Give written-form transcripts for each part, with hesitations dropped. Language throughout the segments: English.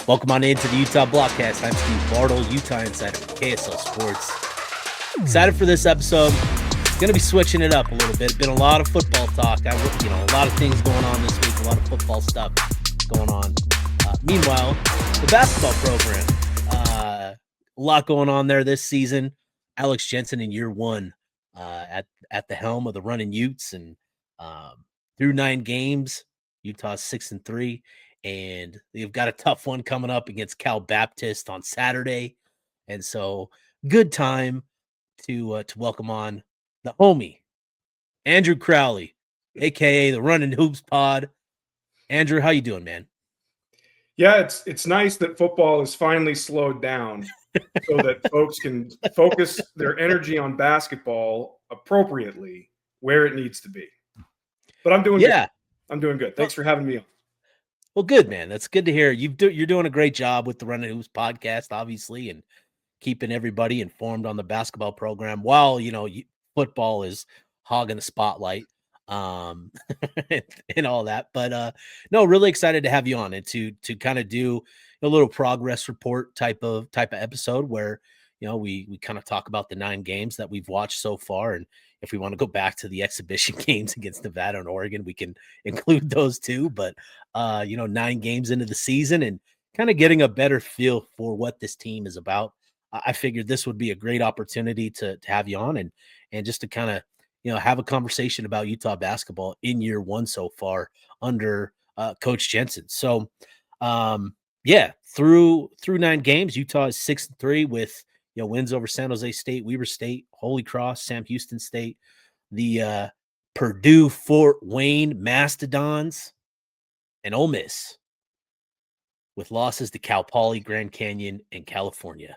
Welcome on into the Utah Blockcast. I'm Steve Bartle, Utah Insider for KSL Sports. Excited for this episode. Going to be switching it up a little bit. Been a lot of football talk. A lot of things going on this week. A lot of football stuff going on. Meanwhile, the basketball program. A lot going on there this season. Alex Jensen in year one at the helm of the Runnin Utes, and through 9 games, Utah's 6-3. And they've got a tough one coming up against Cal Baptist on Saturday. And so good time to welcome on the homie, Andrew Crowley, a.k.a. the Runnin Hoops Pod. Andrew, how you doing, man? Yeah, it's nice that football is finally slowed down so that folks can focus their energy on basketball appropriately where it needs to be. But I'm doing good. I'm doing good. Thanks for having me on. Well, good, man. That's good to hear. You're doing a great job with the Runnin Hoops podcast, obviously, and keeping everybody informed on the basketball program while, football is hogging the spotlight and all that. But no, really excited to have you on and to kind of do a little progress report type of episode where, we kind of talk about the 9 games that we've watched so far. And if we want to go back to the exhibition games against Nevada and Oregon, we can include those too. But, 9 games into the season and kind of getting a better feel for what this team is about. I figured this would be a great opportunity to have you on and just to kind of, have a conversation about Utah basketball in year one so far under Coach Jensen. So, through 9 games, Utah is 6-3 with, wins over San Jose State, Weber State, Holy Cross, Sam Houston State, the Purdue, Fort Wayne Mastodons, and Ole Miss, with losses to Cal Poly, Grand Canyon, and California.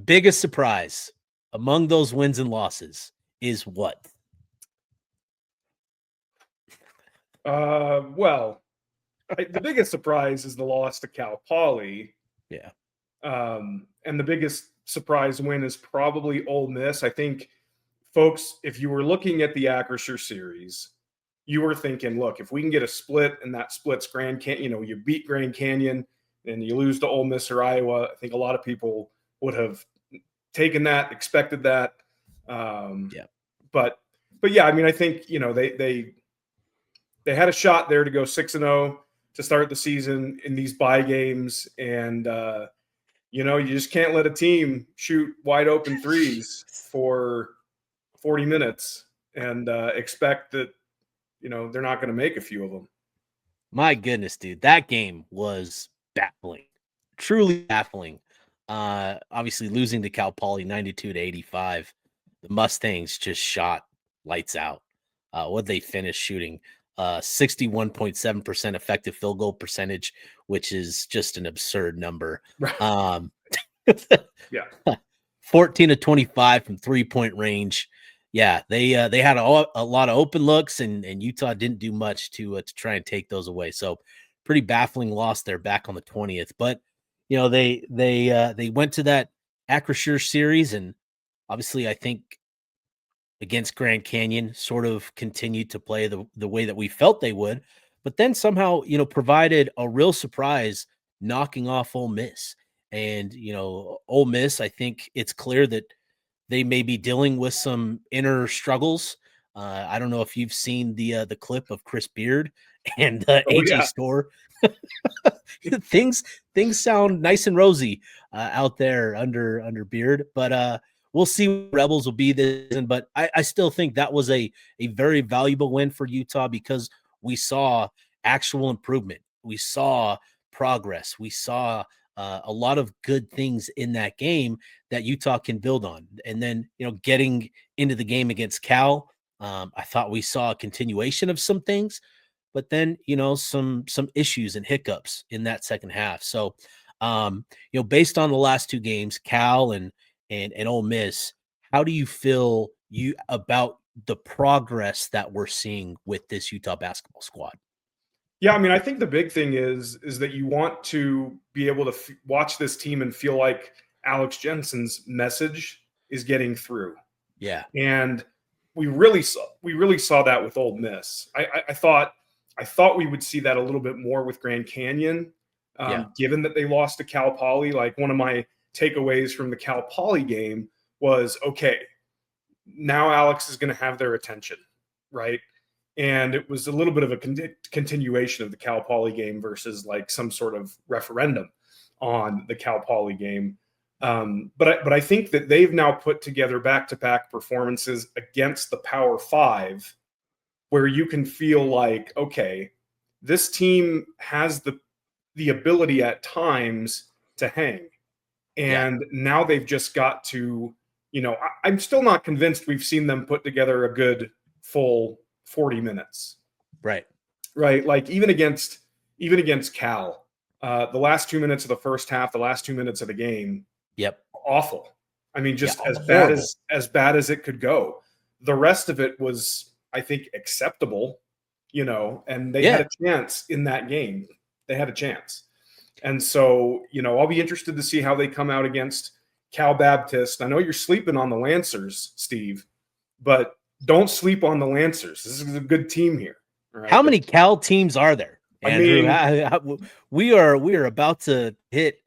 Biggest surprise among those wins and losses is what? The biggest surprise is the loss to Cal Poly. Yeah. And the biggest surprise win is probably Ole Miss. I think, folks, if you were looking at the Acrisure series, you were thinking, look, if we can get a split and that splits Grand Canyon, you beat Grand Canyon and you lose to Ole Miss or Iowa, I think a lot of people would have taken that, expected that. But yeah, I mean, I think, they had a shot there to go 6-0 to start the season in these bye games. And, you just can't let a team shoot wide open threes for 40 minutes and expect that, they're not going to make a few of them. My goodness, dude, that game was baffling, truly baffling. Obviously losing to Cal Poly 92-85. The Mustangs just shot lights out. What they finished shooting 61.7% effective field goal percentage, which is just an absurd number. 14 of 25 from 3-point range. Yeah, they had a lot of open looks, and Utah didn't do much to try and take those away. So pretty baffling loss there back on the 20th. But they went to that Acrisure series, and obviously I think against Grand Canyon sort of continued to play the way that we felt they would, but then somehow provided a real surprise, knocking off Ole Miss. And Ole Miss, I think it's clear that they may be dealing with some inner struggles. I don't know if you've seen the clip of Chris Beard and AJ Store. Things sound nice and rosy out there under Beard, but we'll see what Rebels will be this season. But I still think that was a very valuable win for Utah because we saw actual improvement. We saw progress. We saw a lot of good things in that game that Utah can build on. And then, getting into the game against Cal, I thought we saw a continuation of some things, but then, some issues and hiccups in that second half. So, based on the last 2 games, Cal and Ole Miss, how do you feel about the progress that we're seeing with this Utah basketball squad? Yeah, I mean, I think the big thing is that you want to be able to watch this team and feel like Alex Jensen's message is getting through. Yeah, and we really saw that with Ole Miss. I thought we would see that a little bit more with Grand Canyon. Given that they lost to Cal Poly, like one of my takeaways from the Cal Poly game was, okay, now Alex is going to have their attention, right? And it was a little bit of a continuation of the Cal Poly game versus like some sort of referendum on the Cal Poly game. But I think that they've now put together back-to-back performances against the Power Five, where you can feel like, okay, this team has the ability at times to hang, and now they've just got to, I'm still not convinced we've seen them put together a good full 40 minutes. Right. Like even against Cal, the last 2 minutes of the first half, the last 2 minutes of the game, awful. I mean, just as bad as it could go. The rest of it was, I think, acceptable, and they had a chance in that game. They had a chance. And so, I'll be interested to see how they come out against Cal Baptist. I know you're sleeping on the Lancers, Steve, but don't sleep on the Lancers. This is a good team here. Right? How many Cal teams are there, Andrew? I mean, we are about to hit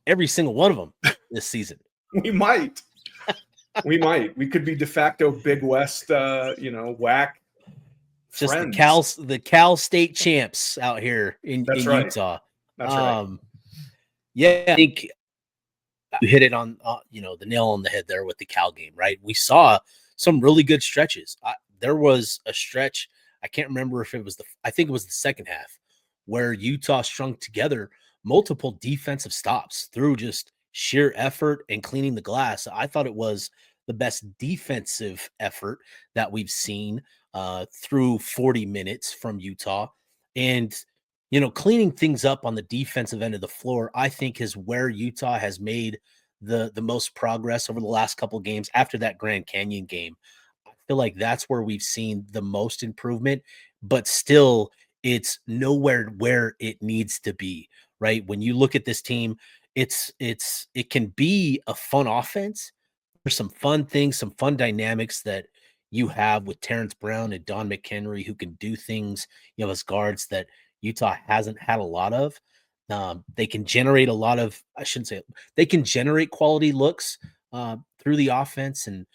every single one of them this season. We might. We could be de facto Big West, WAC. Just friends. the Cal State champs out here in Utah. That's right. Yeah, I think you hit it on the nail on the head there with the Cal game, right? We saw some really good stretches. There was a stretch, I can't remember if it was I think it was the second half, where Utah strung together multiple defensive stops through just sheer effort and cleaning the glass. I thought it was the best defensive effort that we've seen through 40 minutes from Utah. And cleaning things up on the defensive end of the floor, I think, is where Utah has made the most progress over the last couple of games after that Grand Canyon game. I feel like that's where we've seen the most improvement, but still it's nowhere where it needs to be, right? When you look at this team, it can be a fun offense. There's some fun things, some fun dynamics that you have with Terrence Brown and Don McHenry, who can do things, as guards that Utah hasn't had a lot of. They can generate a lot of, they can generate quality looks through the offense. And,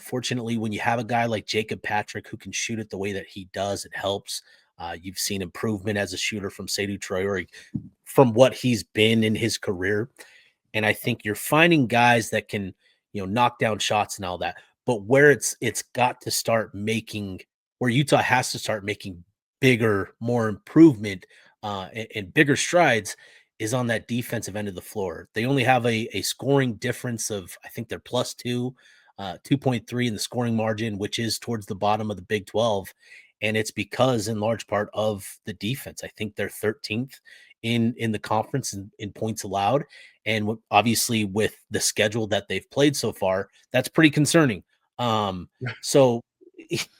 fortunately, when you have a guy like Jacob Patrick who can shoot it the way that he does, it helps. You've seen improvement as a shooter from Seydou Traore from what he's been in his career. And I think you're finding guys that can, knock down shots and all that. But where it's got to start making, where Utah has to start making bigger, more improvement and bigger strides is on that defensive end of the floor. They only have a scoring difference of, I think they're plus 2.3 in the scoring margin, which is towards the bottom of the Big 12. And it's because in large part of the defense. I think they're 13th in the conference in points allowed. And obviously with the schedule that they've played so far, that's pretty concerning. So,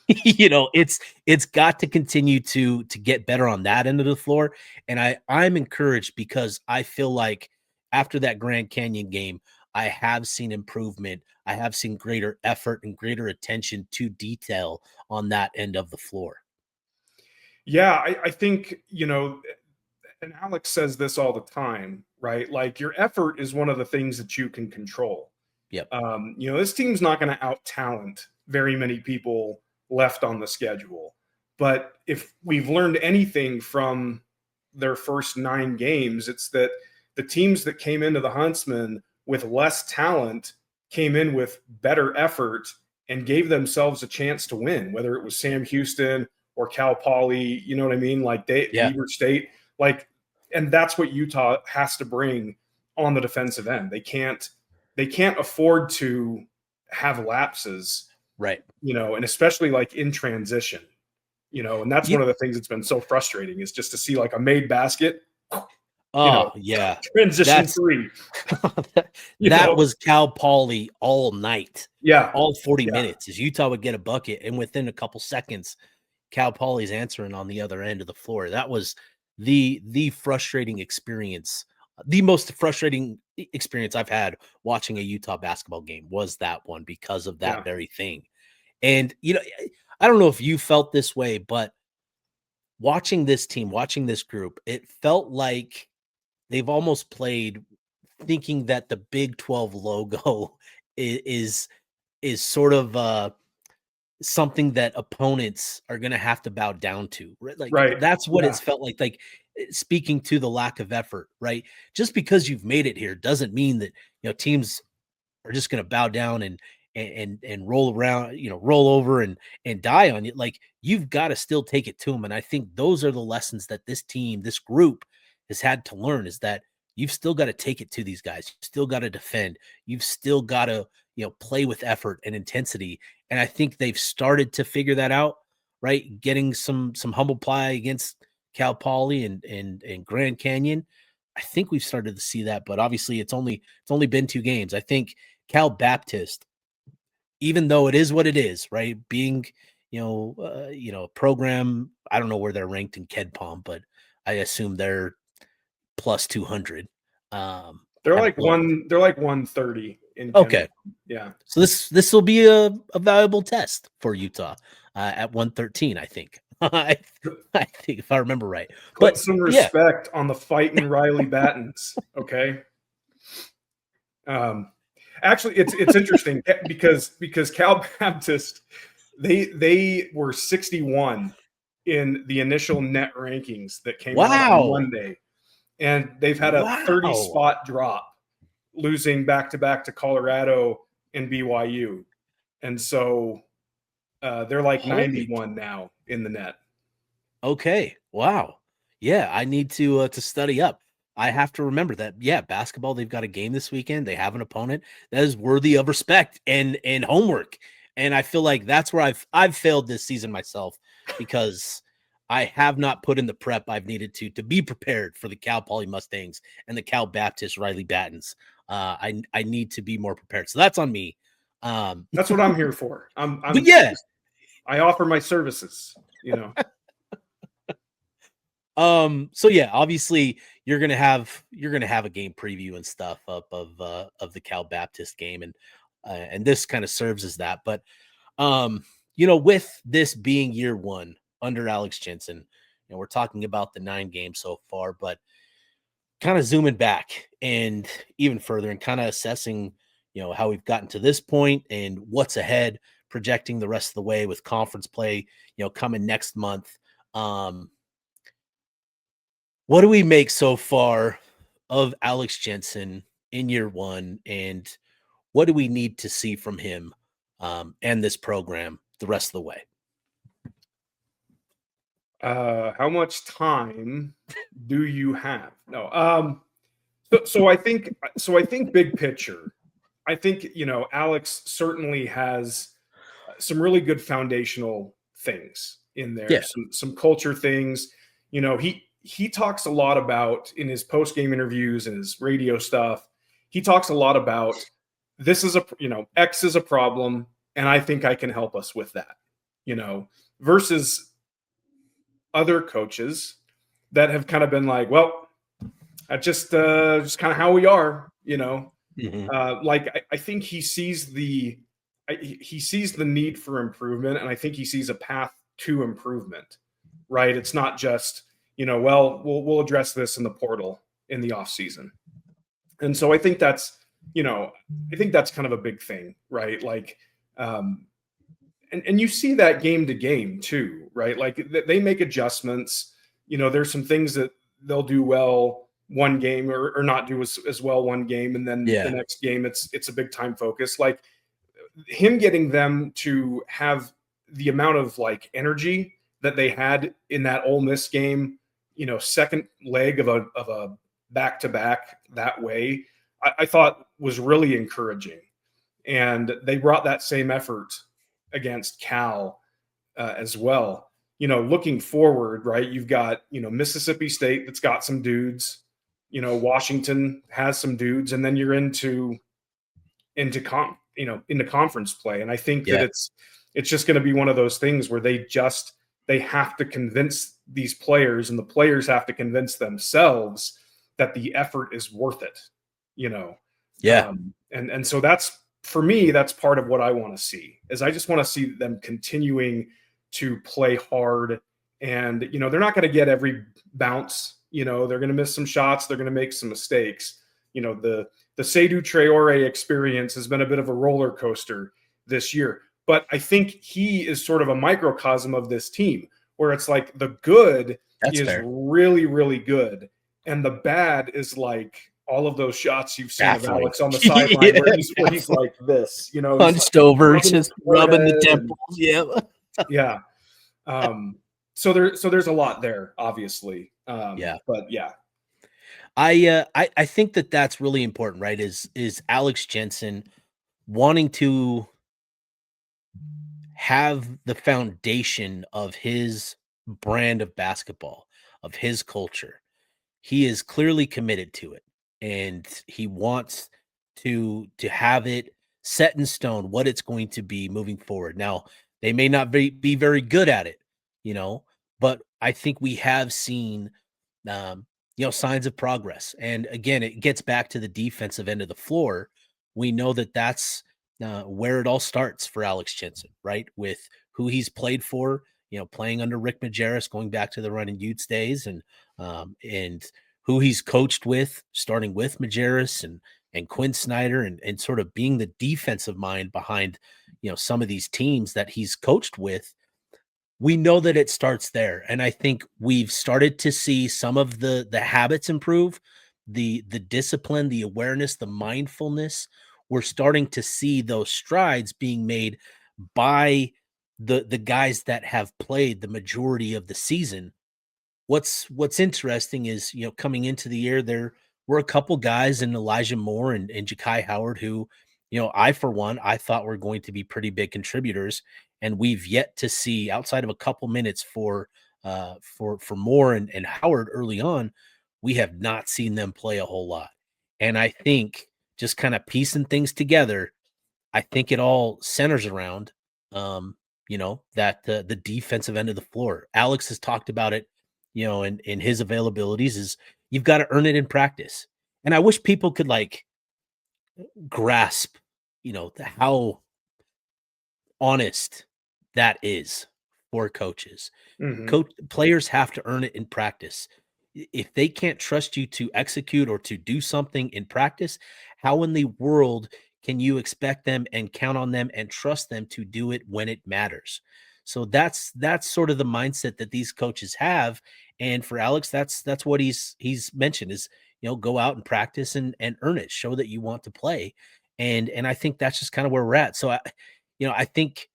it's got to continue to get better on that end of the floor. And I'm encouraged because I feel like after that Grand Canyon game, I have seen improvement. I have seen greater effort and greater attention to detail on that end of the floor. Yeah, I think, and Alex says this all the time, right? Like your effort is one of the things that you can control. Yep. This team's not going to out-talent very many people left on the schedule. But if we've learned anything from their first 9 games, it's that the teams that came into the Huntsman with less talent came in with better effort and gave themselves a chance to win, whether it was Sam Houston or Cal Poly, you know what I mean? Like Weber State, and that's what Utah has to bring on the defensive end. They can't afford to have lapses, right? And especially like in transition, and that's one of the things that's been so frustrating is just to see like a made basket. Transition 3. That was Cal Poly all night. Yeah. All 40 minutes as Utah would get a bucket. And within a couple seconds, Cal Poly's answering on the other end of the floor. That was the frustrating experience. The most frustrating experience I've had watching a Utah basketball game was that one because of that very thing. And, I don't know if you felt this way, but watching this team, watching this group, it felt like they've almost played thinking that the Big 12 logo is sort of something that opponents are going to have to bow down to, right? Like Right. that's what Yeah. it's felt like speaking to the lack of effort, right? Just because you've made it here doesn't mean that, teams are just going to bow down and roll around, roll over and die on you. Like you've got to still take it to them. And I think those are the lessons that this group has had to learn, is that you've still got to take it to these guys. You've still got to defend. You've still got to, play with effort and intensity. And I think they've started to figure that out, right? Getting some humble pie against Cal Poly and Grand Canyon. I think we've started to see that, but obviously it's only been 2 games. I think Cal Baptist, even though it is what it is, right? Being, program, I don't know where they're ranked in KenPom, but I assume they're plus 200. They're Haven't like looked. they're like 130 in Okay. Ken. Yeah. So this will be a valuable test for Utah at 113, I think. I think if I remember right. Put But some yeah. respect on the fighting Riley Battens, okay? Actually, it's interesting because Cal Baptist, they were 61 in the initial net rankings that came out on Wow. Monday, and they've had a 30 Wow. spot drop, losing back to back to Colorado and BYU, and so they're like Holy. 91 now in the net. Okay. Wow. Yeah, I need to study up. I have to remember that. Yeah, basketball. They've got a game this weekend. They have an opponent that is worthy of respect and homework. And I feel like that's where I've failed this season myself, because I have not put in the prep I've needed to be prepared for the Cal Poly Mustangs and the Cal Baptist Riley Battens. I need to be more prepared. So that's on me. That's what I'm here for. But yeah. I offer my services, you know. So yeah, obviously you're gonna have a game preview and stuff up of the Cal Baptist game, and this kind of serves as that. But with this being year 1 under Alex Jensen, we're talking about the 9 games so far, but kind of zooming back and even further and kind of assessing, how we've gotten to this point and what's ahead, projecting the rest of the way with conference play, coming next month. What do we make so far of Alex Jensen in year 1, and what do we need to see from him and this program the rest of the way? How much time do you have? No. So I think big picture. I think Alex certainly has some really good foundational things in there. Yeah. Some culture things. He talks a lot about, in his post game interviews and his radio stuff. He talks a lot about, this is X is a problem, and I think I can help us with that. Versus other coaches that have kind of been like, well, that's just kind of how we are, Mm-hmm. I think he sees the need for improvement, and I think he sees a path to improvement, right? It's not just, well, we'll address this in the portal in the off season. And so I think that's kind of a big thing, right? Like, and you see that game to game too, right? Like they make adjustments. There's some things that they'll do well one game or not do as well one game, and then the next game it's a big time focus. Like him getting them to have the amount of like energy that they had in that Ole Miss game, second leg of a back to back that way, I thought was really encouraging. And they brought that same effort against Cal as well. Looking forward, right? You've got Mississippi State that's got some dudes. Washington has some dudes, and then you're into conference play. And I think that it's just going to be one of those things where they have to convince these players, and the players have to convince themselves that the effort is worth it. And so that's, for me, that's part of what I want to see. Is I just want to see them continuing to play hard, and they're not going to get every bounce You know, they're going to miss some shots. They're going to make some mistakes. You know, the Seydou Traore experience has been a bit of a roller coaster this year. But I think he is sort of a microcosm of this team, where it's like the good That's is fair. really, really good. And the bad is like all of those shots you've seen of Baffling. Alex on the sideline where he's like this, you know, he's Hunched like over, rubbing his just rubbing the forehead and temples. Yeah. yeah. So there's a lot there, obviously. Yeah. But yeah. I think that that's really important, right? Is Alex Jensen wanting to have the foundation of his brand of basketball, of his culture. He is clearly committed to it, and he wants to have it set in stone what it's going to be moving forward. Now, they may not be very good at it, you know, but I think we have seen signs of progress. And again, it gets back to the defensive end of the floor. We know that that's where it all starts for Alex Jensen, right? With who he's played for, playing under Rick Majerus, going back to the Runnin Utes days, and who he's coached with, starting with Majerus and Quinn Snyder, and sort of being the defensive mind behind, some of these teams that he's coached with. We know that it starts there, and I think we've started to see some of the habits improve, the discipline, the awareness, the mindfulness. We're starting to see those strides being made by the guys that have played the majority of the season. What's interesting is, coming into the year, there were a couple guys in Elijah Moore and Ja'Kai Howard who, I, for one, I thought were going to be pretty big contributors, and we've yet to see, outside of a couple minutes for Moore and Howard early on, we have not seen them play a whole lot. And I think, just kind of piecing things together, I think it all centers around, that the defensive end of the floor. Alex has talked about it, in his availabilities, is you've got to earn it in practice. And I wish people could grasp, how honest that is for coaches. Mm-hmm. Players have to earn it in practice. If they can't trust you to execute or to do something in practice, how in the world can you expect them and count on them and trust them to do it when it matters? So that's sort of the mindset that these coaches have. And for Alex, that's what he's mentioned is, go out and practice and earn it, show that you want to play. And I think that's just kind of where we're at. So I think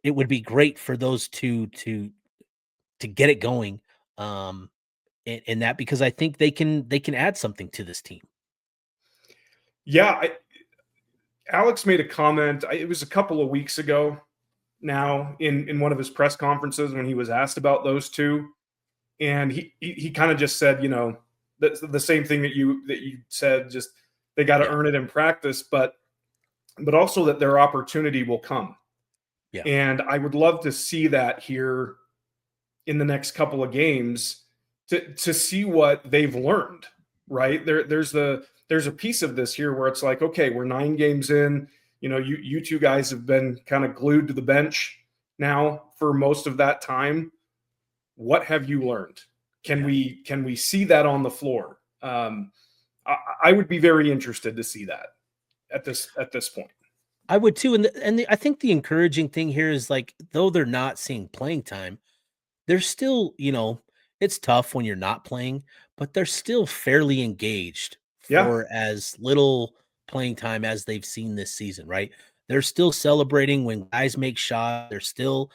it would be great for those two to get it going. In that, because I think they can add something to this team. Yeah, Alex made a comment. It was a couple of weeks ago now in one of his press conferences when he was asked about those two, and he kind of just said, the same thing that you said. Just they got to Yeah. earn it in practice, but also that their opportunity will come. Yeah. And I would love to see that here in the next couple of games to see what they've learned. Right there's a piece of this here where it's like, okay, we're 9 games in. You two guys have been kind of glued to the bench now for most of that time. What have you learned? Can we see that on the floor? I would be very interested to see that at this point. I would too. I think the encouraging thing here is, though they're not seeing playing time, they're still, it's tough when you're not playing, but they're still fairly engaged Yeah. for as little playing time as they've seen this season, right? They're still celebrating when guys make shots. They're still,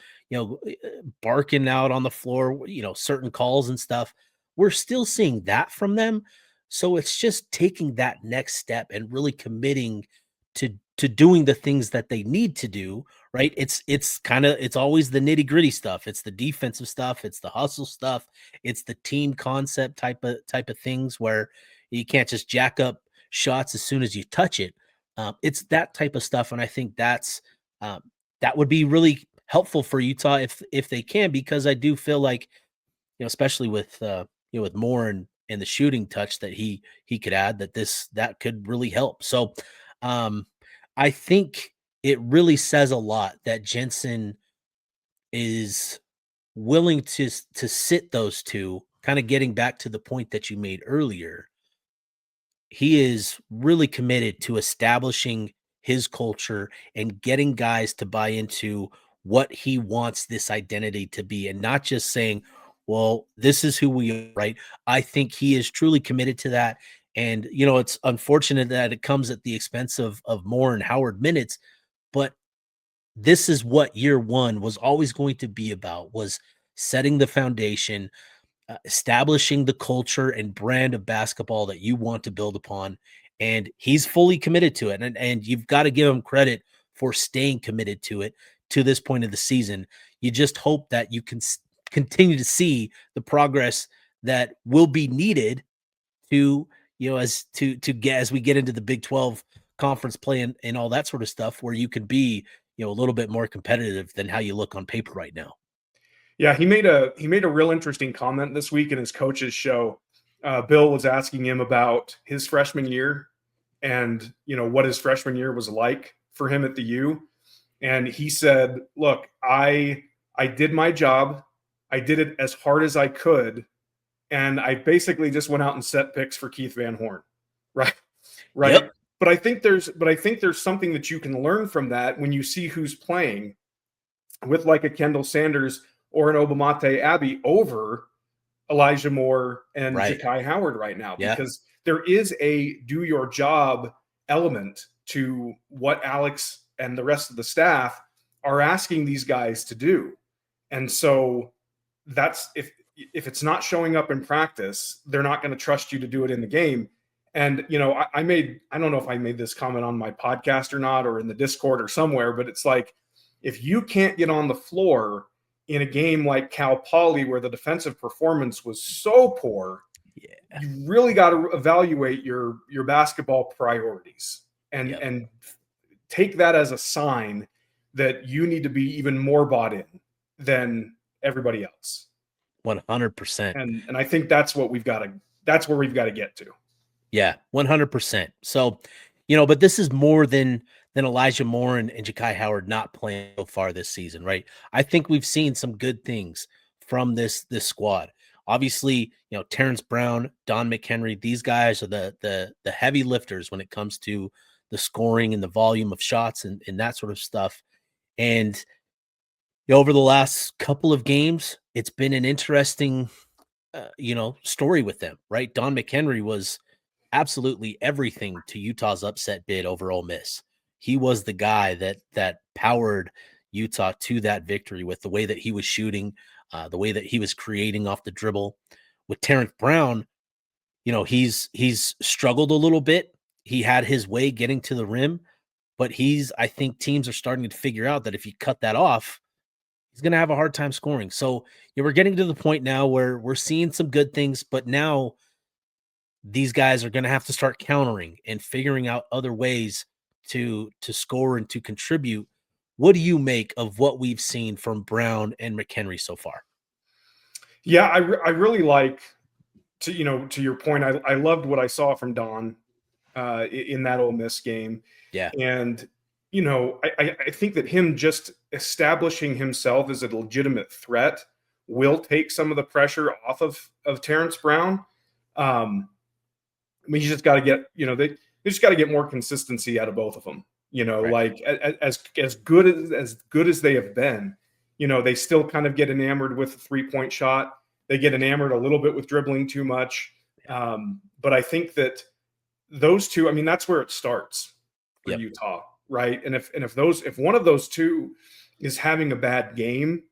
barking out on the floor, certain calls and stuff. We're still seeing that from them. So it's just taking that next step and really committing to doing the things that they need to do, right? It's always the nitty-gritty stuff. It's the defensive stuff, it's the hustle stuff, it's the team concept type of things where you can't just jack up shots as soon as you touch it. It's that type of stuff, and I think that would be really helpful for Utah if they can, because I do feel like, especially with with Moore and the shooting touch that he could add, that could really help. So I think it really says a lot that Jensen is willing to sit those two kind of getting back to the point that you made earlier, he is really committed to establishing his culture and getting guys to buy into what he wants this identity to be, and not just saying, well, this is who we are, right? I think he is truly committed to that. And, it's unfortunate that it comes at the expense of Moore and Howard minutes, but this is what year one was always going to be about, was setting the foundation, establishing the culture and brand of basketball that you want to build upon. And he's fully committed to it. And you've got to give him credit for staying committed to it to this point of the season. You just hope that you can continue to see the progress that will be needed to, as we get into the Big 12 conference play and all that sort of stuff, where you could be, a little bit more competitive than how you look on paper right now. Yeah, he made a real interesting comment this week in his coach's show. Bill was asking him about his freshman year and what his freshman year was like for him at the U. And he said, "Look, I did my job. I did it as hard as I could, and I basically just went out and set picks for Keith Van Horn." Right? Right. Yep. But I think there's something that you can learn from that when you see who's playing with like a Kendall Sanders or an Obamate Abbey over Elijah Moore and Right. Ja'Kai Howard right now, Yeah. because there is a do your job element to what Alex and the rest of the staff are asking these guys to do. And so that's, if it's not showing up in practice, they're not going to trust you to do it in the game. And, I don't know if I made this comment on my podcast or not, or in the Discord or somewhere, but it's like, if you can't get on the floor in a game like Cal Poly, where the defensive performance was so poor, you really got to evaluate your basketball priorities and take that as a sign that you need to be even more bought in than everybody else. 100%. And I think that's where we've got to get to. Yeah, 100%. So, but this is more than Elijah Moore and Ja'Kai Howard not playing so far this season, right? I think we've seen some good things from this squad. Obviously, Terrence Brown, Don McHenry, these guys are the heavy lifters when it comes to the scoring and the volume of shots and that sort of stuff. And over the last couple of games, it's been an interesting, story with them, right? Don McHenry was absolutely everything to Utah's upset bid over Ole Miss. He was the guy that powered Utah to that victory with the way that he was shooting, the way that he was creating off the dribble. With Terrence Brown, he's struggled a little bit. He had his way getting to the rim, but I think teams are starting to figure out that if you cut that off, he's going to have a hard time scoring. So we're getting to the point now where we're seeing some good things, but now these guys are going to have to start countering and figuring out other ways to score and to contribute. What do you make of what we've seen from Brown and McHenry so far? Yeah, I really like to your point. I loved what I saw from Don in that Ole Miss game. Yeah, and I think that him just establishing himself as a legitimate threat will take some of the pressure off of Terrence Brown. You just got to get, they just got to get more consistency out of both of them. Right. Like as good as they have been, they still kind of get enamored with the 3-point shot. They get enamored a little bit with dribbling too much. But I think that those two, that's where it starts for Utah, right? And if one of those two is having a bad game,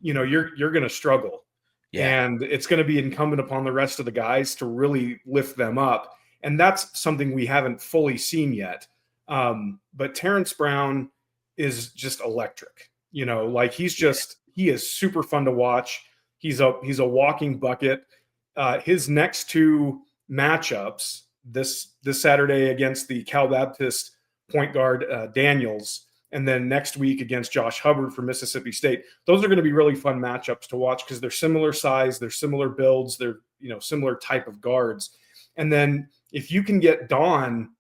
you're going to struggle. Yeah. And it's going to be incumbent upon the rest of the guys to really lift them up. And that's something we haven't fully seen yet. But Terrence Brown is just electric. He is super fun to watch. He's a walking bucket. His next two matchups this Saturday against the Cal Baptist point guard Daniels, and then next week against Josh Hubbard for Mississippi State. Those are going to be really fun matchups to watch because they're similar size, they're similar builds, they're similar type of guards. And then if you can get Don,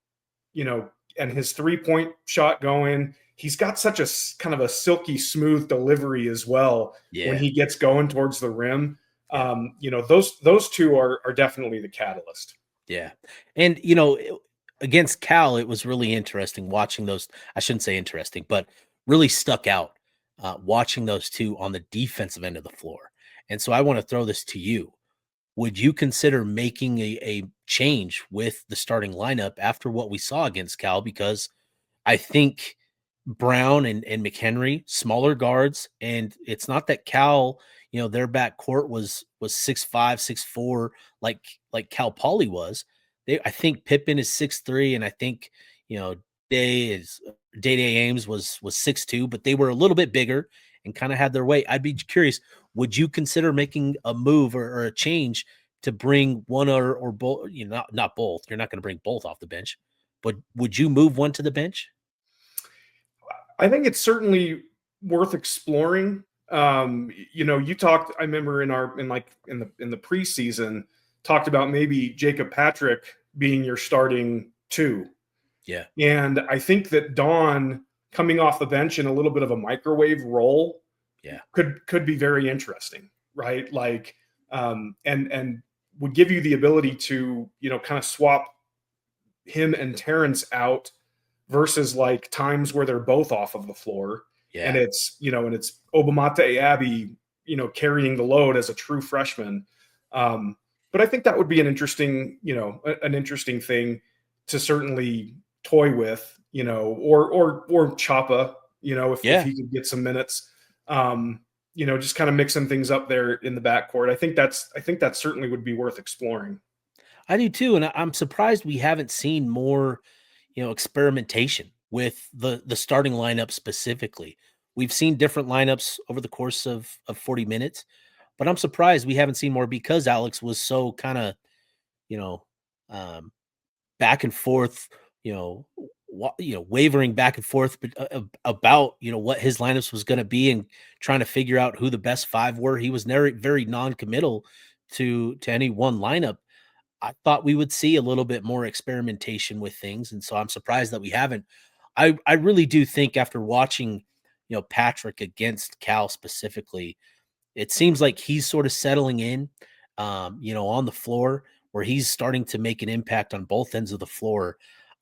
and his 3-point shot going, he's got such a kind of a silky smooth delivery as well when he gets going towards the rim. Those two are definitely the catalyst. Yeah. And, against Cal, it was really interesting watching those. I shouldn't say interesting, but really stuck out watching those two on the defensive end of the floor. And so I want to throw this to you. Would you consider making a change with the starting lineup after what we saw against Cal? Because I think Brown and McHenry, smaller guards, and it's not that Cal, their back court was 6'5", 6'4", like Cal Poly was. I think Pippen is 6'3", and I think Day Ames was 6'2", but they were a little bit bigger and kind of had their way. I'd be curious, would you consider making a move or a change to bring one or both? Not both. You're not going to bring both off the bench, but would you move one to the bench? I think it's certainly worth exploring. You talked. I remember in the preseason talked about maybe Jacob Patrick being your starting two. Yeah, and I think that Don coming off the bench in a little bit of a microwave role, could be very interesting, right? Like, and would give you the ability to kind of swap him and Terrence out versus like times where they're both off of the floor. Yeah. And it's Obamate Abbey, carrying the load as a true freshman. But I think that would be an interesting thing to certainly toy with, or Chapa, if he could get some minutes, just kind of mixing things up there in the backcourt. I think that certainly would be worth exploring. I do too. And I'm surprised we haven't seen more experimentation with the starting lineup specifically. We've seen different lineups over the course of 40 minutes, but I'm surprised we haven't seen more because Alex was so kind of, back and forth, wavering back and forth about, what his lineups was going to be and trying to figure out who the best five were. He was very non-committal to any one lineup. I thought we would see a little bit more experimentation with things, and so I'm surprised that we haven't. I really do think after watching, Patrick against Cal specifically, it seems like he's sort of settling in, on the floor where he's starting to make an impact on both ends of the floor.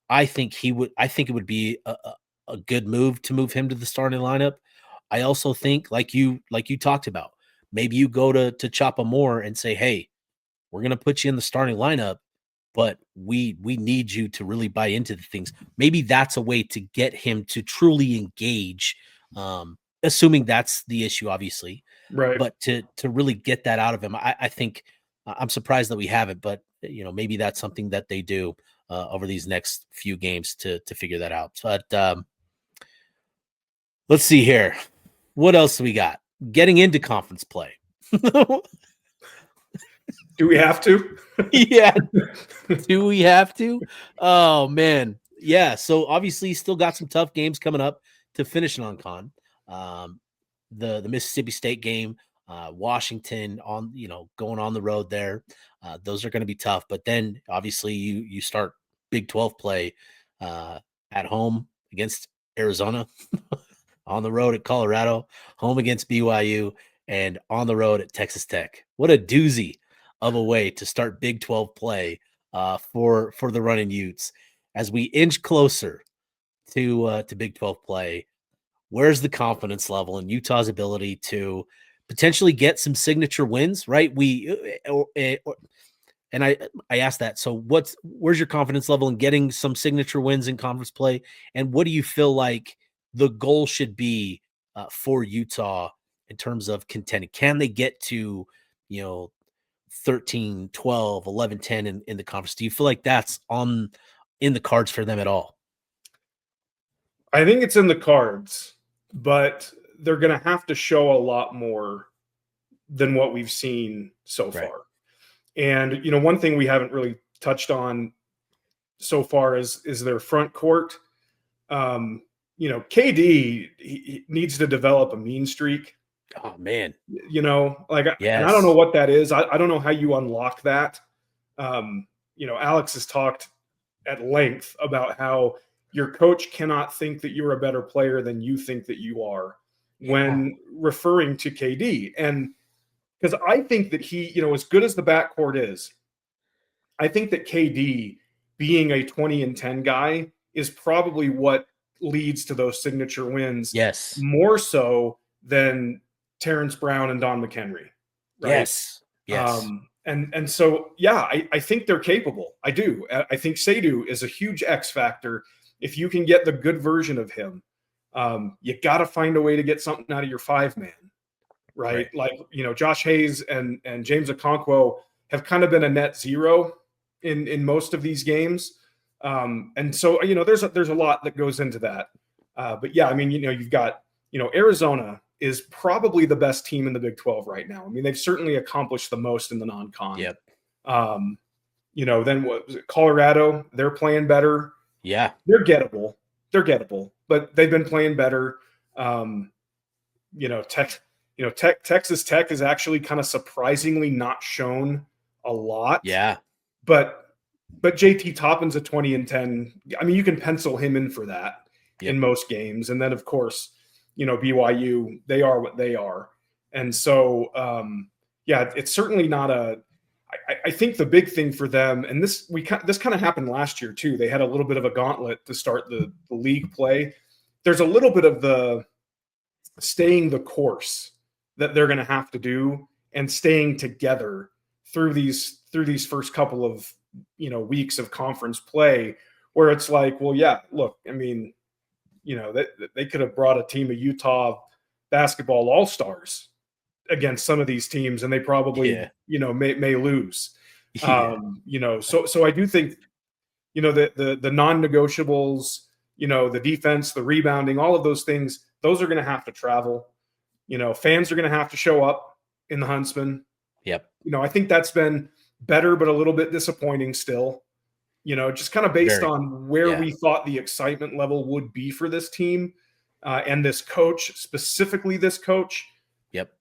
I think it would be a good move to move him to the starting lineup. I also think, like you talked about, maybe you go to Chapa Moore and say, hey, we're going to put you in the starting lineup, but we need you to really buy into the things. Maybe that's a way to get him to truly engage, assuming that's the issue, obviously. Right. But to really get that out of him, I think I'm surprised that we haven't, but maybe that's something that they do over these next few games to figure that out. But let's see here. What else do we got? Getting into conference play. Do we have to? Yeah. Do we have to? Oh, man. Yeah. So obviously still got some tough games coming up to finish non-con. The Mississippi State game, Washington going on the road there. Those are going to be tough. But then obviously you start Big 12 play at home against Arizona, on the road at Colorado, home against BYU, and on the road at Texas Tech. What a doozy of a way to start Big 12 play for the Runnin Utes. As we inch closer to Big 12 play, where's the confidence level in Utah's ability to potentially get some signature wins, right? And I asked that. So where's your confidence level in getting some signature wins in conference play? And what do you feel like the goal should be for Utah in terms of contending? Can they get to, 13, 12, 11, 10 in the conference? Do you feel like that's in the cards for them at all? I think it's in the cards, but they're going to have to show a lot more than what we've seen so far. And, one thing we haven't really touched on so far is their front court. KD he needs to develop a mean streak. Oh, man. Yes. And I don't know what that is. I don't know how you unlock that. Alex has talked at length about how your coach cannot think that you're a better player than you think that you are when referring to KD. And because I think that he, as good as the backcourt is, I think that KD being a 20-10 guy is probably what leads to those signature wins Yes. more so than Terrence Brown and Don McHenry, right? Yes. Yes. And so, yeah, I think they're capable. I do. I think Seydou is a huge X factor. If you can get the good version of him, you got to find a way to get something out of your 5-man, right? Like, Josh Hayes and James Okonkwo have kind of been a net zero in most of these games. And so, there's a lot that goes into that. But yeah, I mean, you've got, Arizona is probably the best team in the Big 12 right now. I mean, they've certainly accomplished the most in the non-con. Yep. Then what was it? Colorado, they're playing better. Yeah. They're gettable, but they've been playing better. Texas Tech is actually kind of surprisingly not shown a lot. Yeah. But JT Toppin's a 20-10. I mean, you can pencil him in for that in most games. And then, of course, BYU, they are what they are. And so, it's certainly not I think the big thing for them, and this kind of happened last year too. They had a little bit of a gauntlet to start the league play. There's a little bit of the staying the course that they're going to have to do and staying together through these first couple of weeks of conference play, where it's like, well, yeah, look, I mean, they could have brought a team of Utah basketball all-stars against some of these teams, and they probably may lose. So I do think the non-negotiables, the defense, the rebounding, all of those things, those are going to have to travel. Fans are going to have to show up in the Huntsman. Yep. I think that's been better, but a little bit disappointing still. Just kind of based on where we thought the excitement level would be for this team and this coach, specifically this coach. Yep.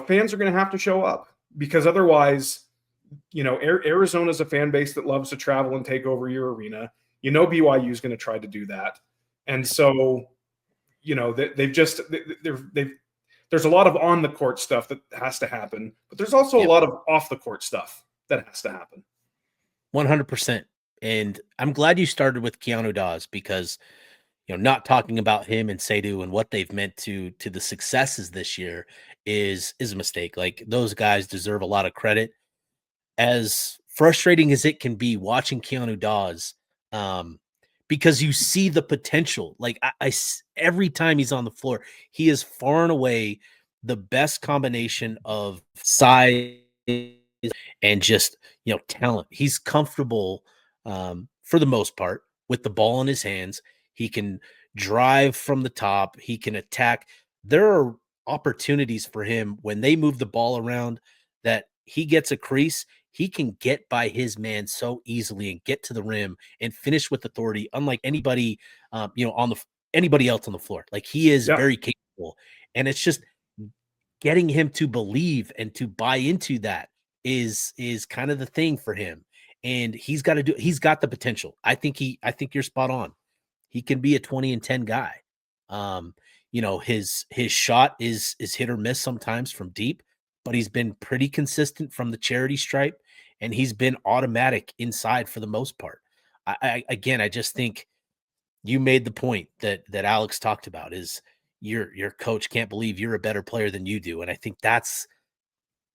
Fans are going to have to show up, because otherwise, Arizona's a fan base that loves to travel and take over your arena. BYU is going to try to do that. And so, there's a lot of on the court stuff that has to happen, but there's also a lot of off the court stuff that has to happen. 100%. And I'm glad you started with Keanu Dawes, because, not talking about him and Seydou and what they've meant to the successes this year is a mistake. Like, those guys deserve a lot of credit. As frustrating as it can be watching Keanu Dawes, because you see the potential. Like, I every time he's on the floor, he is far and away the best combination of size and just, talent. He's comfortable for the most part with the ball in his hands. He can drive from the top. He can attack. There are opportunities for him when they move the ball around that he gets a crease. He can get by his man so easily and get to the rim and finish with authority, unlike anybody, anybody else on the floor. Like, he is very capable, and it's just getting him to believe and to buy into that is kind of the thing for him. And he's got the potential. I think you're spot on. He can be a 20-10 guy. His shot is hit or miss sometimes from deep, but he's been pretty consistent from the charity stripe, and he's been automatic inside for the most part. I just think you made the point that Alex talked about, is your coach can't believe you're a better player than you do. And I think that's,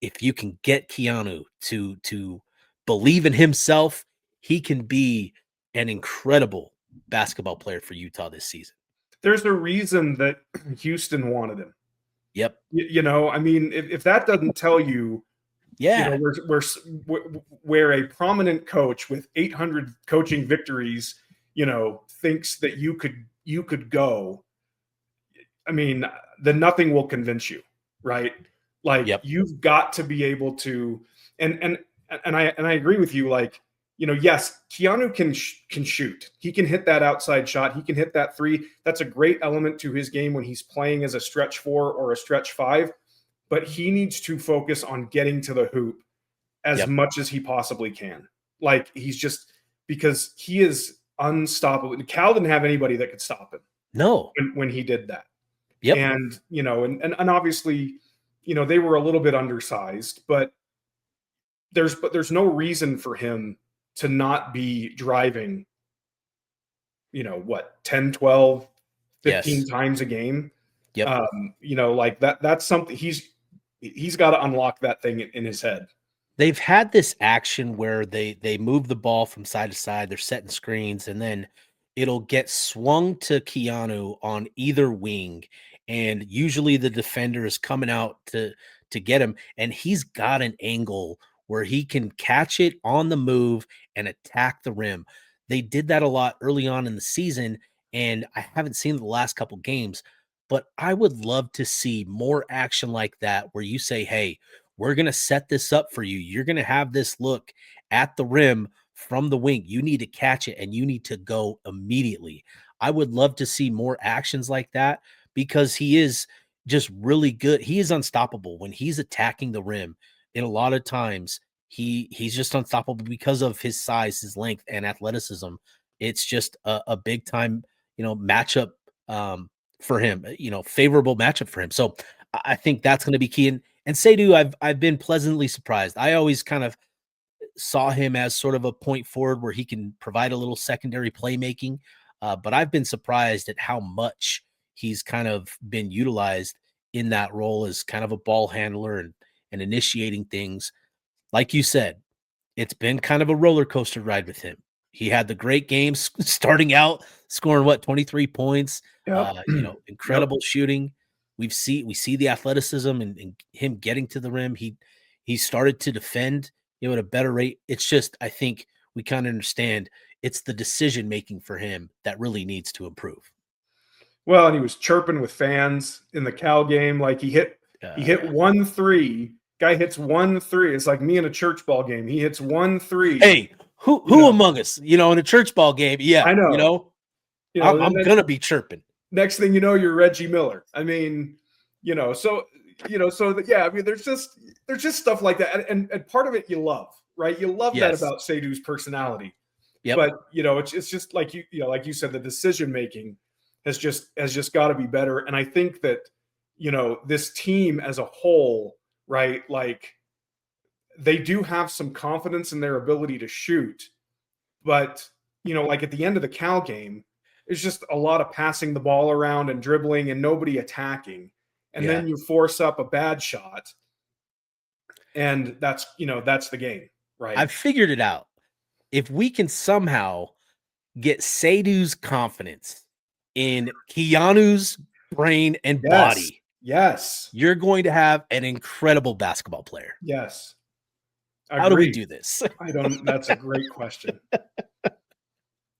if you can get Keanu to believe in himself, he can be an incredible basketball player for Utah this season. There's a reason that Houston wanted him. Yep. I mean, if that doesn't tell you, where a prominent coach with 800 coaching victories, thinks that you could go, I mean, then nothing will convince you, right? Like, you've got to be able to, and I agree with you. Like, yes, Keanu can shoot. He can hit that outside shot. He can hit that three. That's a great element to his game when he's playing as a stretch 4 or a stretch 5. But he needs to focus on getting to the hoop as much as he possibly can. Like, because he is unstoppable. Cal didn't have anybody that could stop him. No. When he did that. Yep. And, and obviously, they were a little bit undersized, but there's no reason for him to not be driving, 10, 12, 15 Yes. times a game. Yep. Like that's something he's got to unlock that thing in his head. They've had this action where they move the ball from side to side, they're setting screens, and then it'll get swung to Keanu on either wing, and usually the defender is coming out to get him, and he's got an angle where he can catch it on the move and attack the rim. They did that a lot early on in the season, and I haven't seen the last couple games, but I would love to see more action like that where you say, "Hey, we're going to set this up for you. You're going to have this look at the rim from the wing. You need to catch it and you need to go immediately." I would love to see more actions like that because he is just really good. He is unstoppable when he's attacking the rim. And a lot of times he's just unstoppable because of his size, his length, and athleticism. It's just a big time, matchup for him, favorable matchup for him. So I think that's going to be key. And Seydou, I've been pleasantly surprised. I always kind of saw him as sort of a point forward where he can provide a little secondary playmaking, but I've been surprised at how much he's kind of been utilized in that role as kind of a ball handler and initiating things. Like you said, it's been kind of a roller coaster ride with him. He had the great games starting out, scoring 23 points, Yep. incredible shooting. We see the athleticism and him getting to the rim. He started to defend, at a better rate. It's just, I think we kind of understand it's the decision making for him that really needs to improve. Well, and he was chirping with fans in the Cal game. Like he hit 1-3. Guy hits 1-3. It's like me in a church ball game. He hits 1-3. Hey, who among us, in a church ball game? Yeah, I know. I'm gonna be chirping. Next thing you know, you're Reggie Miller. I mean, so yeah. I mean, there's just stuff like that, and part of it you love, right? You love that about Seydou's personality. Yep. But it's just like like you said, the decision making has just got to be better. And I think that this team as a whole, right? Like they do have some confidence in their ability to shoot, but like at the end of the Cal game, it's just a lot of passing the ball around and dribbling and nobody attacking. And then you force up a bad shot. And that's the game, right? I've figured it out. If we can somehow get Seydou's confidence in Keanu's brain and body, yes, you're going to have an incredible basketball player. Yes. How do we do this? That's a great question.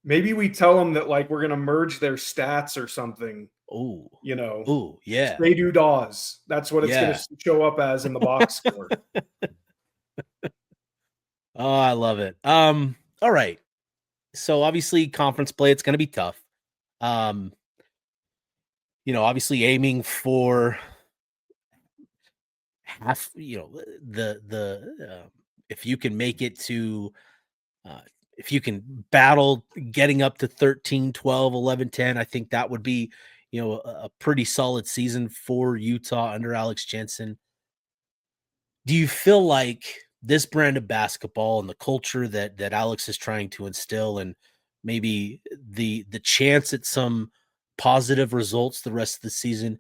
Maybe we tell them that like we're going to merge their stats or something. Oh, yeah. Seydou Dawes. That's what it's going to show up as in the box score. Oh, I love it. All right. So obviously conference play, it's going to be tough. Obviously aiming for half, if you can make it to, if you can battle getting up to 13, 12, 11, 10, I think that would be, a pretty solid season for Utah under Alex Jensen. Do you feel like this brand of basketball and the culture that Alex is trying to instill, and maybe the chance at some positive results the rest of the season,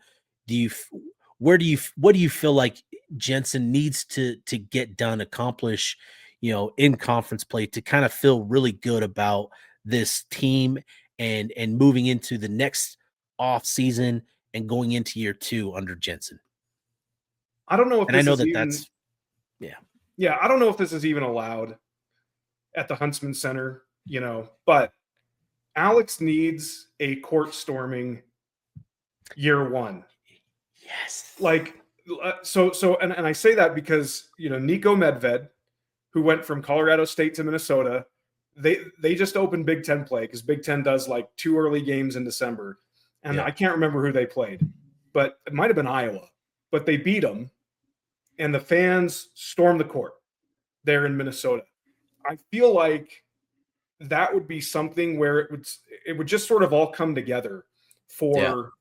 what do you feel like Jensen needs to get done, accomplish, in conference play to kind of feel really good about this team and moving into the next off season and going into year 2 under Jensen? I don't know if I know that's yeah, I don't know if this is even allowed at the Huntsman Center, but Alex needs a court storming year 1. Yes. Like, and I say that because, Nico Medved, who went from Colorado State to Minnesota, they just opened Big Ten play because Big Ten does like 2 early games in December. And I can't remember who they played, but it might've been Iowa, but they beat them. And the fans stormed the court there in Minnesota. I feel like that would be something where it would just sort of all come together for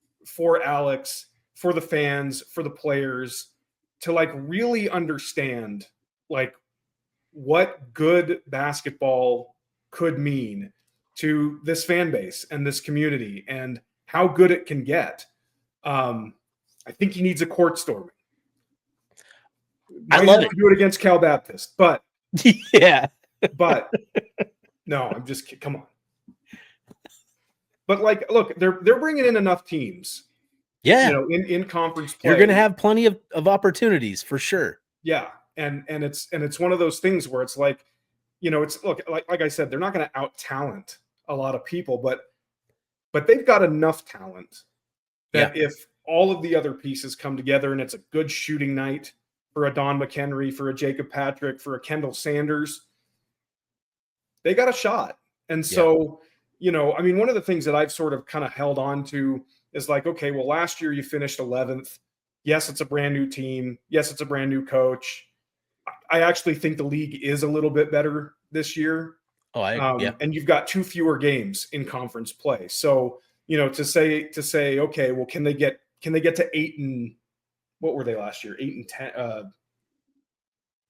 Alex, for the fans, for the players. to like really understand like what good basketball could mean to this fan base and this community and how good it can get. I think he needs a court storming. I Might love have to do it against Cal Baptist, but yeah. but no, I'm just come on. But like, look, they're bringing in enough teams, Yeah. in conference play. You're going to have plenty of opportunities for sure. Yeah, and it's one of those things where it's like, it's look like I said, they're not going to out talent a lot of people, but they've got enough talent that if all of the other pieces come together and it's a good shooting night for a Don McHenry, for a Jacob Patrick, for a Kendall Sanders, they got a shot. And so, I mean, one of the things that I've sort of kind of held on to is like, okay, well, last year you finished 11th. Yes, it's a brand new team. Yes, it's a brand new coach. I actually think the league is a little bit better this year. Oh, and you've got 2 fewer games in conference play. So, to say, okay, well, can they get to 8 and what were they last year? 8 and 10.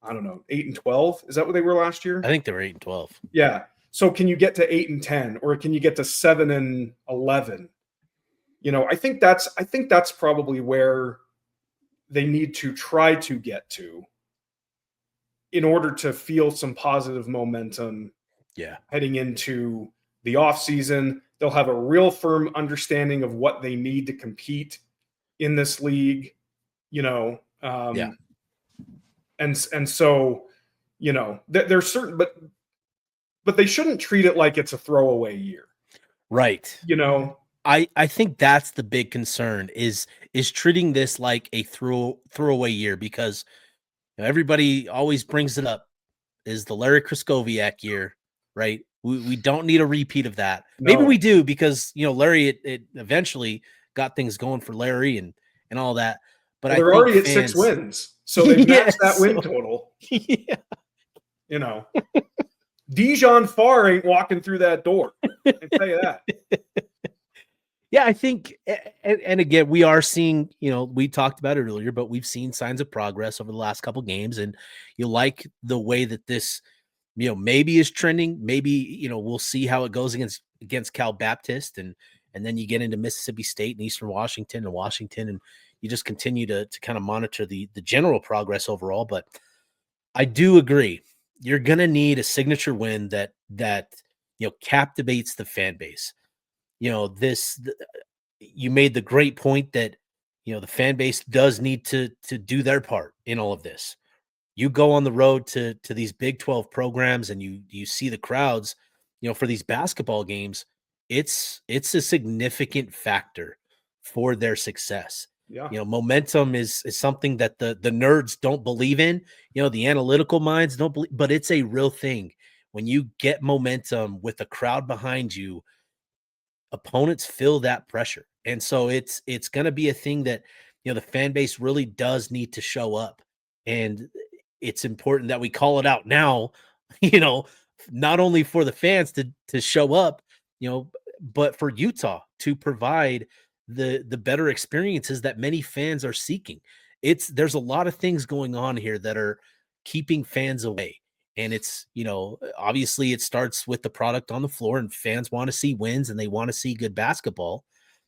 I don't know, 8 and 12. Is that what they were last year? I think they were 8 and 12. Yeah. So can you get to 8 and 10, or can you get to 7 and 11? I think that's probably where they need to try to get to in order to feel some positive momentum. Yeah. Heading into the off season, they'll have a real firm understanding of what they need to compete in this league. And so, there's certain, but they shouldn't treat it like it's a throwaway year. Right. I think that's the big concern is treating this like a throwaway year, because everybody always brings it up, is the Larry Kraskowiak year, right? We don't need a repeat of that. No. Maybe we do, because Larry it eventually got things going for Larry and all that. But they're already at 6 wins, so they matched that win total. Yeah. Dijon Farr ain't walking through that door. I can tell you that. Yeah, I think, and again, we are seeing, we talked about it earlier, but we've seen signs of progress over the last couple of games, and you like the way that this, maybe is trending. Maybe, we'll see how it goes against Cal Baptist, and then you get into Mississippi State and Eastern Washington, and you just continue to kind of monitor the general progress overall. But I do agree, you're going to need a signature win that captivates the fan base. You made the great point that, the fan base does need to do their part in all of this. You go on the road to these Big 12 programs and you see the crowds, for these basketball games, it's a significant factor for their success. Yeah. Momentum is something that the nerds don't believe in, the analytical minds don't believe, but it's a real thing. When you get momentum with a crowd behind you, opponents feel that pressure. And so it's going to be a thing that, the fan base really does need to show up. And it's important that we call it out now, not only for the fans to show up, but for Utah to provide the better experiences that many fans are seeking. There's a lot of things going on here that are keeping fans away. And it's, obviously it starts with the product on the floor, and fans want to see wins and they want to see good basketball.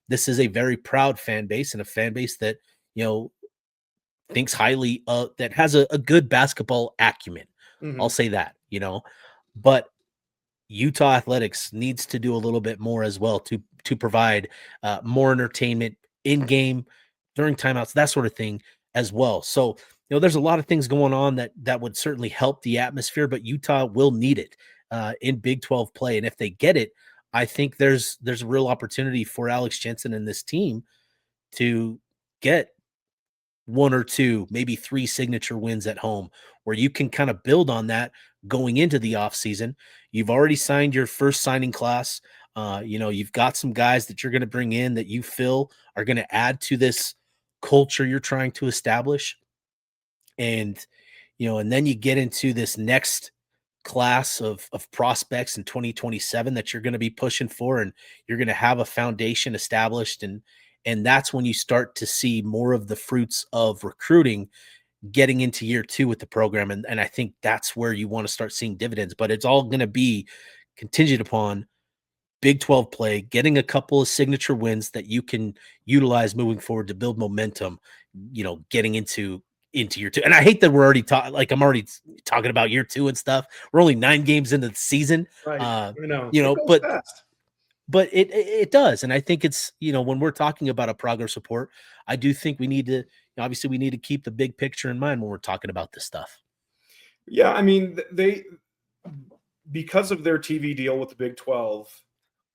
This is a very proud fan base, and a fan base that, thinks highly, that has a good basketball acumen. Mm-hmm. I'll say that, but Utah athletics needs to do a little bit more as well to provide more entertainment in game, during timeouts, that sort of thing as well. So, there's a lot of things going on that would certainly help the atmosphere, but Utah will need it in Big 12 play. And if they get it, I think there's a real opportunity for Alex Jensen and this team to get 1 or 2, maybe 3 signature wins at home, where you can kind of build on that going into the offseason. You've already signed your first signing class. You've got some guys that you're going to bring in that you feel are going to add to this culture you're trying to establish. And, and then you get into this next class of prospects in 2027 that you're going to be pushing for, and you're going to have a foundation established. And that's when you start to see more of the fruits of recruiting getting into year 2 with the program. And I think that's where you want to start seeing dividends, but it's all going to be contingent upon Big 12 play, getting a couple of signature wins that you can utilize moving forward to build momentum, getting into year 2. And I hate that we're already I'm already talking about year 2 and stuff. We're only 9 games into the season. Right. I know. It goes fast. But it does. And I think it's, when we're talking about a progress report, I do think we need to, obviously we need to keep the big picture in mind when we're talking about this stuff. Yeah. I mean, because of their TV deal with the Big 12,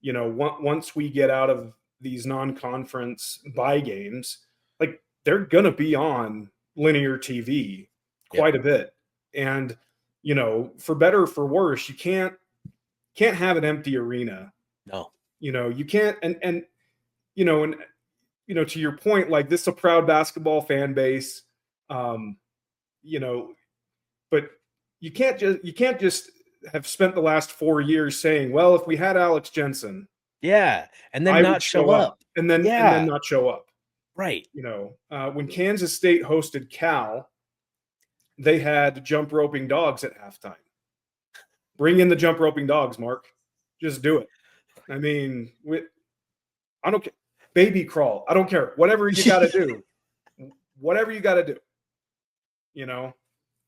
once we get out of these non-conference bye games, like they're going to be on linear TV quite a bit. And, for better or for worse, you can't have an empty arena. No. You can't, and to your point, like this is a proud basketball fan base, but you can't just have spent the last 4 years saying, well, if we had Alex Jensen, and then not show up, and then not show up. Right. When Kansas State hosted Cal, they had jump roping dogs at halftime. Bring in the jump roping dogs, Mark. Just do it. I mean, I don't care. Baby crawl. I don't care. Whatever you got to do. Whatever you got to do.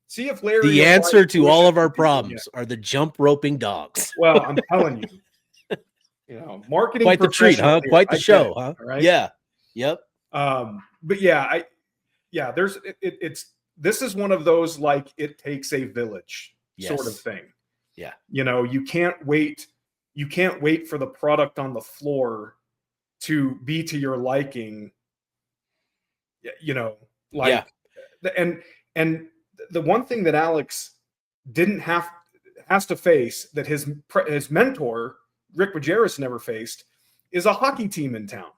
See if Larry. The answer to all of our problems are the jump roping dogs. Well, I'm telling you. Marketing. Quite the treat, huh? Quite the show, huh? Right? Yeah. Yep. But yeah, this is one of those like it takes a village sort of thing. Yeah. You can't wait for the product on the floor to be to your liking. And the one thing that Alex has to face that his mentor Rick Majerus never faced is a hockey team in town.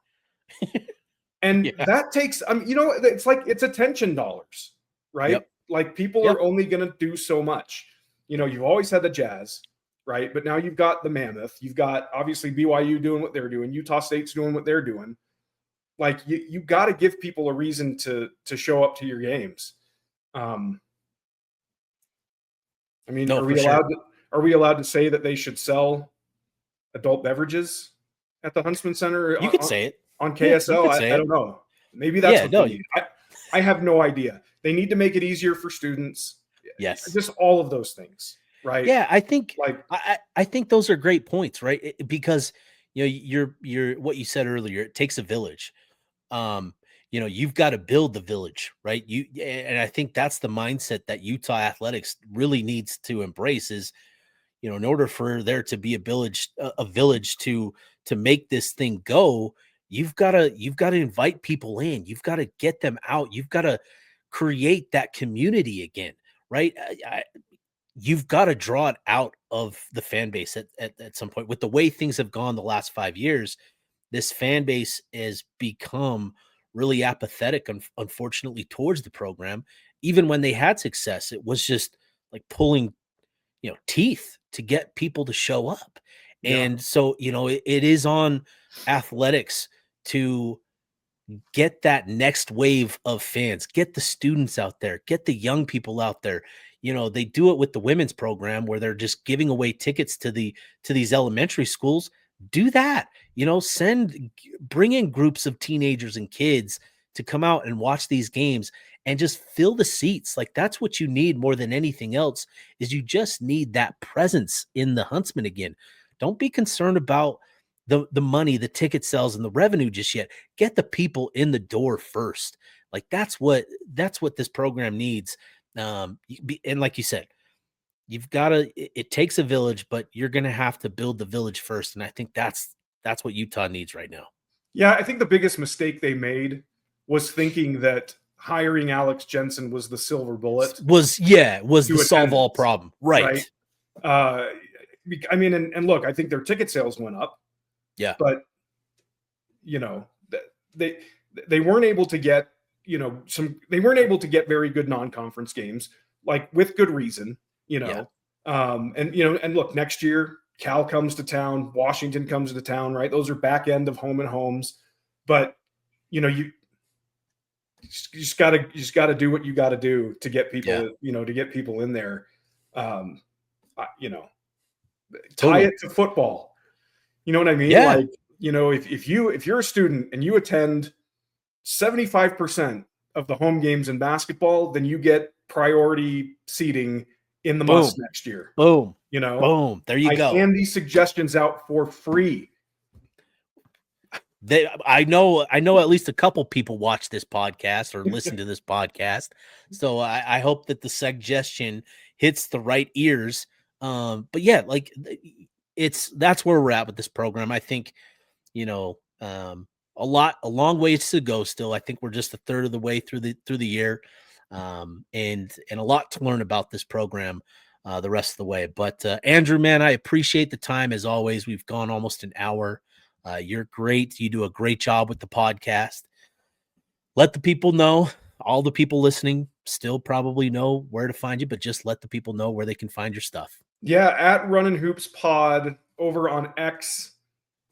And that takes, it's like it's attention dollars, right? Yep. Like people are only going to do so much. You've always had the Jazz, right? But now you've got the Mammoth. You've got obviously BYU doing what they're doing. Utah State's doing what they're doing. Like you got to give people a reason to show up to your games. Are we allowed to say that they should sell adult beverages at the Huntsman Center? You could say it on KSL. I don't know. Maybe that's what they need. I have no idea. They need to make it easier for students. Yes. Just all of those things. Right. Yeah. I think I think those are great points, right? Because you're what you said earlier, it takes a village. You've got to build the village, right? And I think that's the mindset that Utah athletics really needs to embrace is, in order for there to be a village to make this thing go, you've got to invite people in. You've got to get them out. You've got to create that community again, right? You've got to draw it out of the fan base at some point. With the way things have gone the last 5 years, this fan base has become really apathetic, unfortunately, towards the program. Even when they had success, it was just like pulling, teeth to get people to show up. Yeah. And so, it is on athletics to get that next wave of fans, get the students out there, get the young people out there. They do it with the women's program where they're just giving away tickets to these elementary schools. Do that, bring in groups of teenagers and kids to come out and watch these games and just fill the seats. Like that's what you need more than anything else is you just need that presence in the Huntsman again. Don't be concerned about the money, the ticket sales and the revenue just yet. Get the people in the door first. Like that's what this program needs. And like you said, it takes a village, but you're going to have to build the village first. And I think that's what Utah needs right now. Yeah. I think the biggest mistake they made was thinking that hiring Alex Jensen was the silver bullet. Was the solve all problem. Right. And look, I think their ticket sales went up. Yeah. But, they weren't able to get, they weren't able to get very good non-conference games, like with good reason. And look, next year, Cal comes to town, Washington comes to town, right? Those are back end of home and homes. But, you just gotta do what you got to do to get people, Yeah. to get people in there. Um, you know, tie Totally. it to football. You know what I mean? Yeah. Like, if you're a student and you attend 75% of the home games in basketball, then you get priority seating in the Boom. must next year. Boom. You know, Boom. There you I go. hand these suggestions out for free. I know at least a couple people watch this podcast or listen to this podcast. So I hope that the suggestion hits the right ears. But yeah, like that's where we're at with this program. I think, a long ways to go still. I think we're just a third of the way through the year. And a lot to learn about this program the rest of the way. But Andrew, man, I appreciate the time as always. We've gone almost an hour. You're great. You do a great job with the podcast. Let the people know, all the people listening still probably know where to find you, but just let the people know where they can find your stuff. Yeah, at Runnin Hoops Pod over on X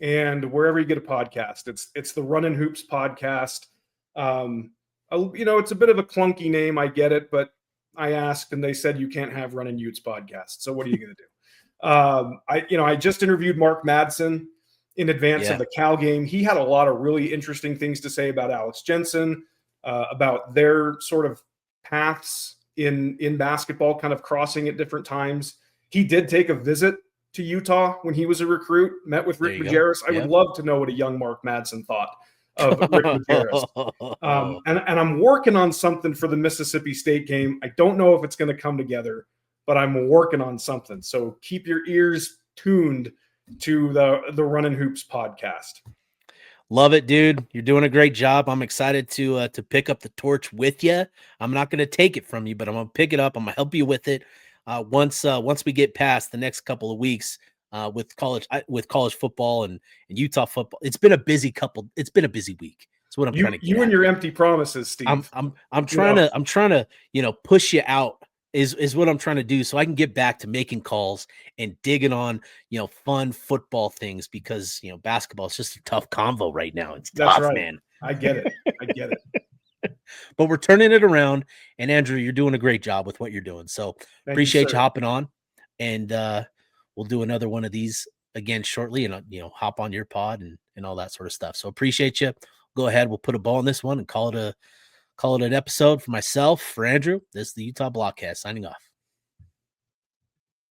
and wherever you get a podcast. It's the Runnin Hoops Podcast. It's a bit of a clunky name, I get it, but I asked and they said you can't have Runnin Utes podcast. So what are you going to do? I just interviewed Mark Madsen in advance of the Cal game. He had a lot of really interesting things to say about Alex Jensen, about their sort of paths in basketball, kind of crossing at different times. He did take a visit to Utah when he was a recruit, met with Rick Majerus. I would love to know what a young Mark Madsen thought of Rick Majerus. And I'm working on something for the Mississippi State game. I don't know if it's going to come together, but I'm working on something. So keep your ears tuned to the Runnin Hoops podcast. Love it, dude. You're doing a great job. I'm excited to pick up the torch with you. I'm not going to take it from you, but I'm going to pick it up. I'm going to help you with it. Once we get past the next couple of weeks with college football and Utah football, it's been a busy week. That's what I'm trying to get you and your empty promises, Steve. I'm trying to push you out is what I'm trying to do so I can get back to making calls and digging on fun football things, because basketball is just a tough convo right now. It's tough, right, man. I get it. But we're turning it around, and Andrew, you're doing a great job with what you're doing. So appreciate you hopping on, and we'll do another one of these again shortly, and hop on your pod and all that sort of stuff. So appreciate you. Go ahead, we'll put a ball in this one and call it an episode. For myself, for Andrew, this is the Utah Blockcast signing off.